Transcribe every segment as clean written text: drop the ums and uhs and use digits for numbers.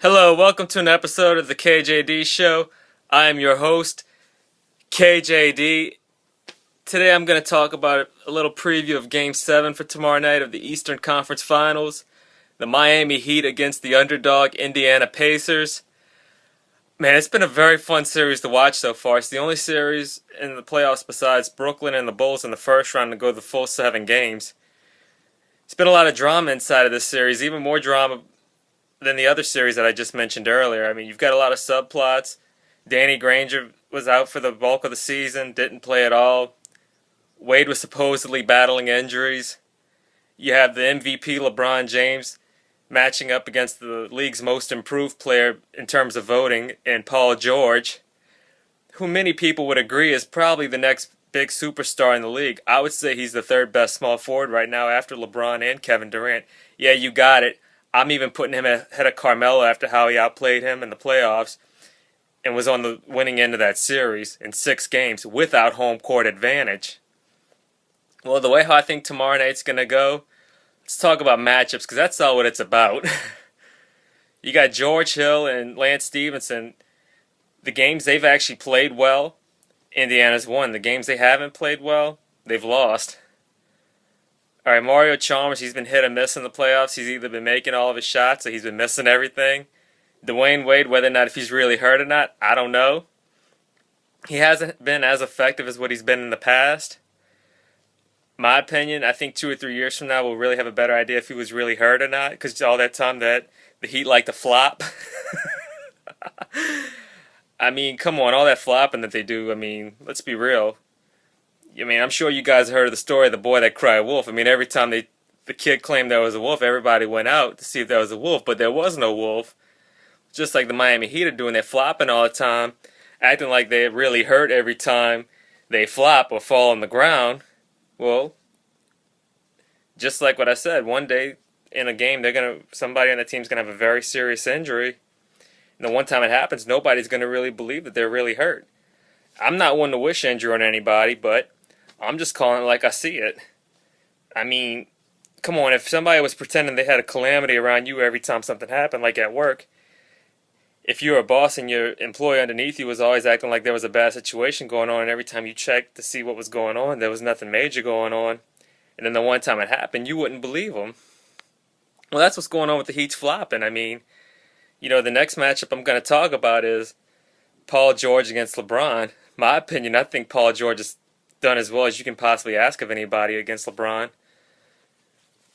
Hello, welcome to an episode of the KJD Show. I am your host, KJD. Today I'm going to talk about a little preview of Game 7 for tomorrow night of the Eastern Conference Finals. The Miami Heat against the underdog Indiana Pacers. Man, it's been a very fun series to watch so far. It's the only series in the playoffs besides Brooklyn and the Bulls in the first round to go the full 7 games. It's been a lot of drama inside of this series, even more drama than the other series that I just mentioned earlier. I mean, you've got a lot of subplots. Danny Granger was out for the bulk of the season, didn't play at all. Wade was supposedly battling injuries. You have the MVP LeBron James matching up against the league's most improved player in terms of voting, and Paul George, who many people would agree is probably the next big superstar in the league. I would say he's the third best small forward right now after LeBron and Kevin Durant. Yeah, you got it. I'm even putting him ahead of Carmelo after how he outplayed him in the playoffs and was on the winning end of that series in 6 games without home court advantage. Well, the way how I think tomorrow night's going to go, let's talk about matchups because that's all what it's about. You got George Hill and Lance Stevenson. The games they've actually played well, Indiana's won. The games they haven't played well, they've lost. All right, Mario Chalmers, he's been hit or miss in the playoffs. He's either been making all of his shots or he's been missing everything. Dwayne Wade, whether or not if he's really hurt or not, I don't know. He hasn't been as effective as what he's been in the past. My opinion, I think 2 or 3 years from now we'll really have a better idea if he was really hurt or not, because all that time that the Heat like to flop. I mean, come on, all that flopping that they do, I mean, let's be real. I mean, I'm sure you guys heard of the story of the boy that cried wolf. I mean, every time the kid claimed there was a wolf, everybody went out to see if there was a wolf, but there was no wolf. Just like the Miami Heat are doing, they're flopping all the time, acting like they really hurt every time they flop or fall on the ground. Well, just like what I said, one day in a game, somebody on the team's gonna have a very serious injury. And the one time it happens, nobody's gonna really believe that they're really hurt. I'm not one to wish injury on anybody, but I'm just calling it like I see it. I mean, come on, if somebody was pretending they had a calamity around you every time something happened, like at work, if you're a boss and your employee underneath you was always acting like there was a bad situation going on, and every time you checked to see what was going on, there was nothing major going on, and then the one time it happened, you wouldn't believe them. Well, that's what's going on with the Heat's flopping. I mean, the next matchup I'm going to talk about is Paul George against LeBron. My opinion, I think Paul George has done as well as you can possibly ask of anybody against LeBron.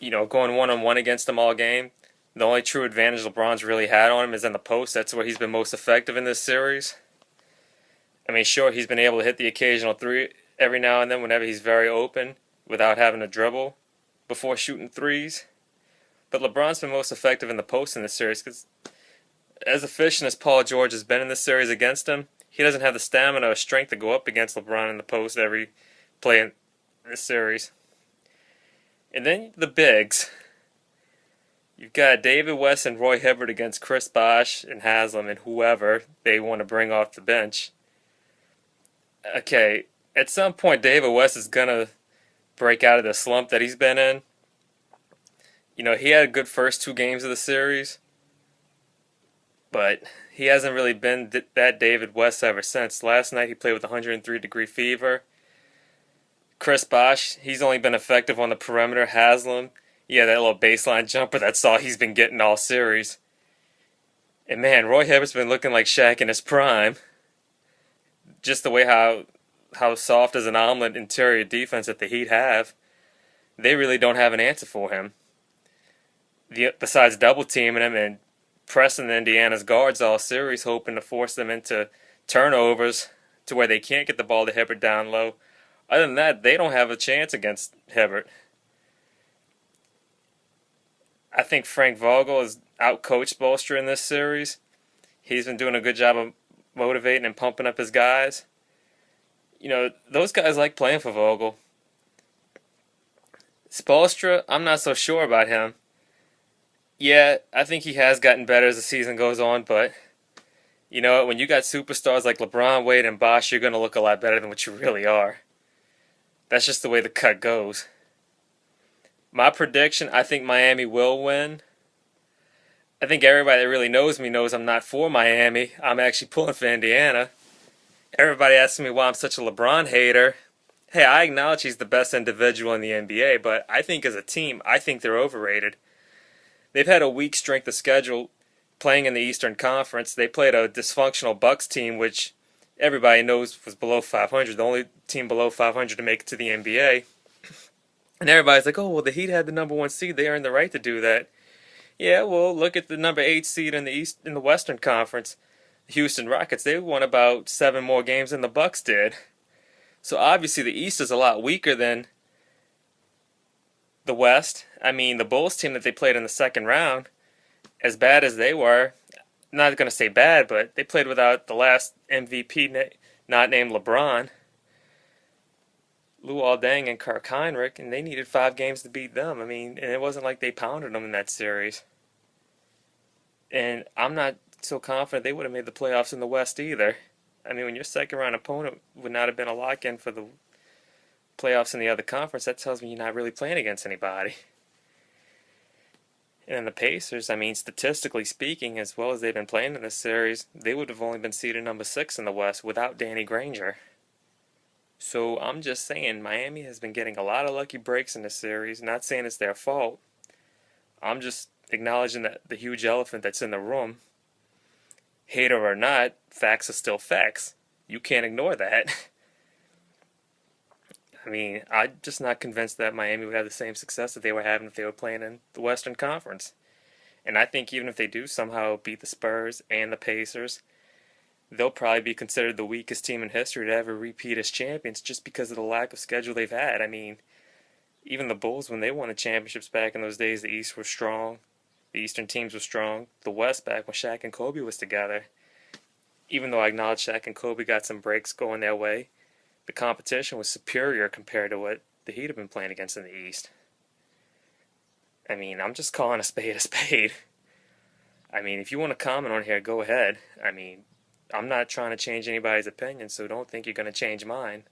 Going one-on-one against him all game. The only true advantage LeBron's really had on him is in the post. That's where he's been most effective in this series. I mean, sure, he's been able to hit the occasional three every now and then whenever he's very open without having to dribble before shooting threes. But LeBron's been most effective in the post in this series because as efficient as Paul George has been in this series against him, he doesn't have the stamina or strength to go up against LeBron in the post every play in this series. And then the bigs. You've got David West and Roy Hibbert against Chris Bosh and Haslam and whoever they want to bring off the bench. Okay, at some point David West is going to break out of the slump that he's been in. He had a good first 2 games of the series, but he hasn't really been that David West ever since. Last night he played with 103-degree fever. Chris Bosh, he's only been effective on the perimeter. Haslam, yeah, that little baseline jumper, that's all he's been getting all series. And man, Roy Hibbert's been looking like Shaq in his prime. Just the way how soft as an omelet interior defense that the Heat have, they really don't have an answer for him. Besides double teaming him and pressing Indiana's guards all series, hoping to force them into turnovers to where they can't get the ball to Hibbert down low. Other than that, they don't have a chance against Hibbert. I think Frank Vogel has outcoached Spoelstra in this series. He's been doing a good job of motivating and pumping up his guys. Those guys like playing for Vogel. Spoelstra, I'm not so sure about him. Yeah, I think he has gotten better as the season goes on, but when you got superstars like LeBron, Wade, and Bosh, you're going to look a lot better than what you really are. That's just the way the cut goes. My prediction, I think Miami will win. I think everybody that really knows me knows I'm not for Miami. I'm actually pulling for Indiana. Everybody asks me why I'm such a LeBron hater. Hey, I acknowledge he's the best individual in the NBA, but I think as a team, I think they're overrated. They've had a weak strength of schedule playing in the Eastern Conference. They played a dysfunctional Bucks team, which everybody knows was below 500, the only team below 500 to make it to the NBA. And everybody's like, oh, well, the Heat had the number one seed. They earned the right to do that. Yeah, well, look at the number 8 seed in the Western Conference, the Houston Rockets. They won about 7 more games than the Bucks did. So obviously the East is a lot weaker than the West. I mean, the Bulls team that they played in the second round, as bad as they were, not going to say bad, but they played without the last MVP not named LeBron, Luol Deng and Kirk Heinrich, and they needed 5 games to beat them. I mean, and it wasn't like they pounded them in that series. And I'm not so confident they would have made the playoffs in the West either. I mean, when your second round opponent would not have been a lock-in for the playoffs in the other conference, that tells me you're not really playing against anybody. And then the Pacers, I mean, statistically speaking, as well as they've been playing in this series, they would have only been seeded number 6 in the West without Danny Granger. So I'm just saying, Miami has been getting a lot of lucky breaks in this series. Not saying it's their fault. I'm just acknowledging that the huge elephant that's in the room. Hater or not, facts are still facts. You can't ignore that. I mean, I'm just not convinced that Miami would have the same success that they were having if they were playing in the Western Conference. And I think even if they do somehow beat the Spurs and the Pacers, they'll probably be considered the weakest team in history to ever repeat as champions just because of the lack of schedule they've had. I mean, even the Bulls, when they won the championships back in those days, the East was strong. The Eastern teams were strong. The West, back when Shaq and Kobe was together, even though I acknowledge Shaq and Kobe got some breaks going their way, the competition was superior compared to what the Heat have been playing against in the East. I mean, I'm just calling a spade a spade. I mean, if you want to comment on here, go ahead. I mean, I'm not trying to change anybody's opinion, so don't think you're going to change mine.